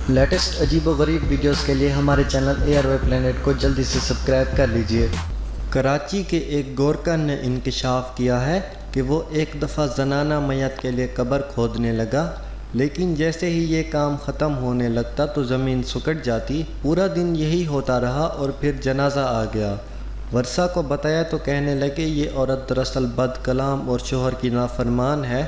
Latest عجیب و غریب ویڈیوز کے لیے ہمارے channel A R Y planet کو جلدی سے سبسکرائب کر لیجئے۔ کراچی کے ایک گورکن نے انکشاف کیا ہے کہ وہ ایک دفعہ زنانہ میت کے لیے قبر کھودنے لگا، لیکن جیسے ہی یہ کام ختم ہونے لگتا تو زمین سکڑ جاتی۔ پورا دن یہی ہوتا رہا اور پھر جنازہ آ گیا۔ ورثہ کو بتایا تو کہنے لگے یہ عورت دراصل بد کلام اور شوہر کی نافرمان ہے۔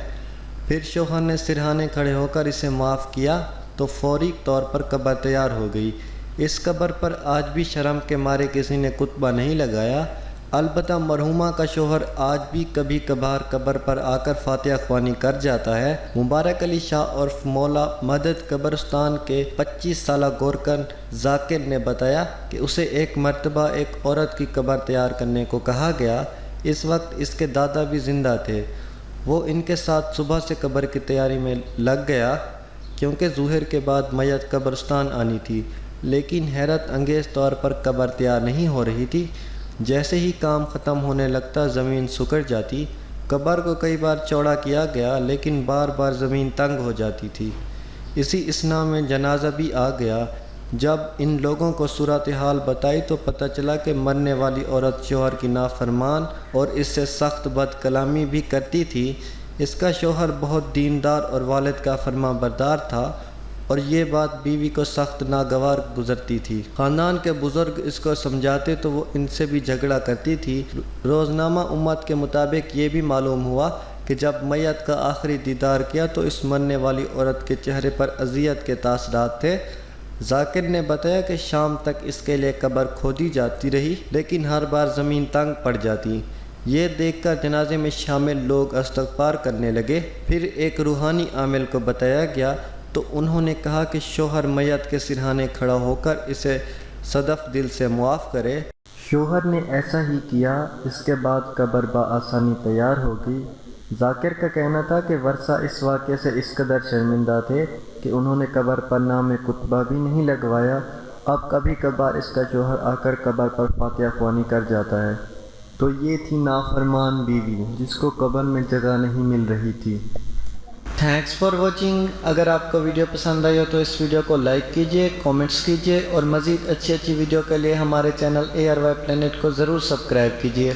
پھر شوہر نے سرہانے کھڑے ہو کر اسے معاف کیا تو فوری طور پر قبر تیار ہو گئی۔ اس قبر پر آج بھی شرم کے مارے کسی نے کتبہ نہیں لگایا۔ البتہ مرحومہ کا شوہر آج بھی کبھی کبھار قبر پر آ کر فاتحہ خوانی کر جاتا ہے۔ مبارک علی شاہ عرف مولا مدد قبرستان کے 25 سالہ گورکن ذاکر نے بتایا کہ اسے ایک مرتبہ ایک عورت کی قبر تیار کرنے کو کہا گیا۔ اس وقت اس کے دادا بھی زندہ تھے۔ وہ ان کے ساتھ صبح سے قبر کی تیاری میں لگ گیا کیونکہ ظہر کے بعد میت قبرستان آنی تھی، لیکن حیرت انگیز طور پر قبر تیار نہیں ہو رہی تھی۔ جیسے ہی کام ختم ہونے لگتا زمین سکڑ جاتی۔ قبر کو کئی بار چوڑا کیا گیا لیکن بار بار زمین تنگ ہو جاتی تھی۔ اسی اثناء میں جنازہ بھی آ گیا۔ جب ان لوگوں کو صورتحال بتائی تو پتہ چلا کہ مرنے والی عورت شوہر کی نافرمان اور اس سے سخت بد کلامی بھی کرتی تھی۔ اس کا شوہر بہت دیندار اور والد کا فرما بردار تھا اور یہ بات بیوی کو سخت ناگوار گزرتی تھی۔ خاندان کے بزرگ اس کو سمجھاتے تو وہ ان سے بھی جھگڑا کرتی تھی۔ روزنامہ امت کے مطابق یہ بھی معلوم ہوا کہ جب میت کا آخری دیدار کیا تو اس مرنے والی عورت کے چہرے پر اذیت کے تاثرات تھے۔ ذاکر نے بتایا کہ شام تک اس کے لیے قبر کھودی جاتی رہی لیکن ہر بار زمین تنگ پڑ جاتی۔ یہ دیکھ کر جنازے میں شامل لوگ استغفار کرنے لگے۔ پھر ایک روحانی عامل کو بتایا گیا تو انہوں نے کہا کہ شوہر میت کے سرہانے کھڑا ہو کر اسے صدف دل سے معاف کرے۔ شوہر نے ایسا ہی کیا۔ اس کے بعد قبر بآسانی تیار ہو گئی۔ ذاکر کا کہنا تھا کہ ورثہ اس واقعے سے اس قدر شرمندہ تھے کہ انہوں نے قبر پر نام کتبہ بھی نہیں لگوایا۔ اب کبھی کبھار اس کا شوہر آ کر قبر پر فاتحہ خوانی کر جاتا ہے۔ تو یہ تھی نافرمان بیوی جس کو قبر میں جگہ نہیں مل رہی تھی۔ Thanks for watching. اگر آپ کو ویڈیو پسند آئی ہو تو اس ویڈیو کو لائک کیجئے، کومنٹس کیجئے اور مزید اچھی ویڈیو کے لیے ہمارے channel A R Y planet کو ضرور سبسکرائب کیجئے۔